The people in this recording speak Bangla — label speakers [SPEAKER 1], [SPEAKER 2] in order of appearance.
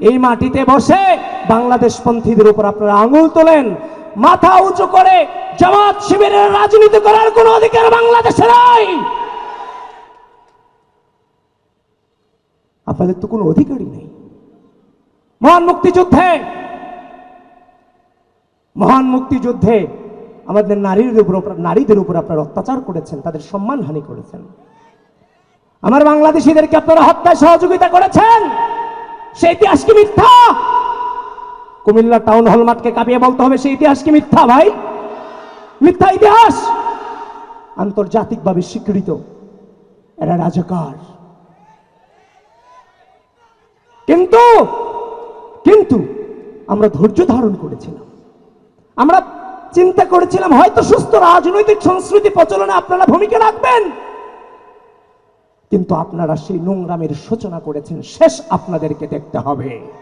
[SPEAKER 1] এই মাটিতে বসে বাংলাদেশপন্থীদের উপর আপনারা আঙুল তোলেন, মাথা উঁচু করে জামাত শিবিরের রাজনীতি করার কোন অধিকার বাংলাদেশে নাই। আপনাদের তো কোনো অধিকারই নেই। মহান মুক্তিযুদ্ধে আমাদের নারীদের উপর আপনারা অত্যাচার করেছেন, তাদের সম্মানহানি করেছেন। আমার বাংলাদেশিদেরকে আপনারা হত্যায় সহযোগিতা করেছেন। সেই ইতিহাস কি মিথ্যা? কুমিল্লা টাউন হল মাঠকে কাঁপিয়ে বলতে হবে সেই ইতিহাস কি মিথ্যা? ভাই, মিথ্যা ইতিহাস, আন্তর্জাতিকভাবে স্বীকৃত। এরা রাজাকার। কিন্তু আমরা ধৈর্য ধারণ করেছিলাম। আমরা চিন্তা করেছিলাম হয়তো সুস্থ রাজনৈতিক সংস্কৃতি প্রচলনে আপনারা ভূমিকা রাখবেন, কিন্তু আপনারা সেই নোংরামের সূচনা করেছেন। শেষ আপনাদেরকে দেখতে হবে।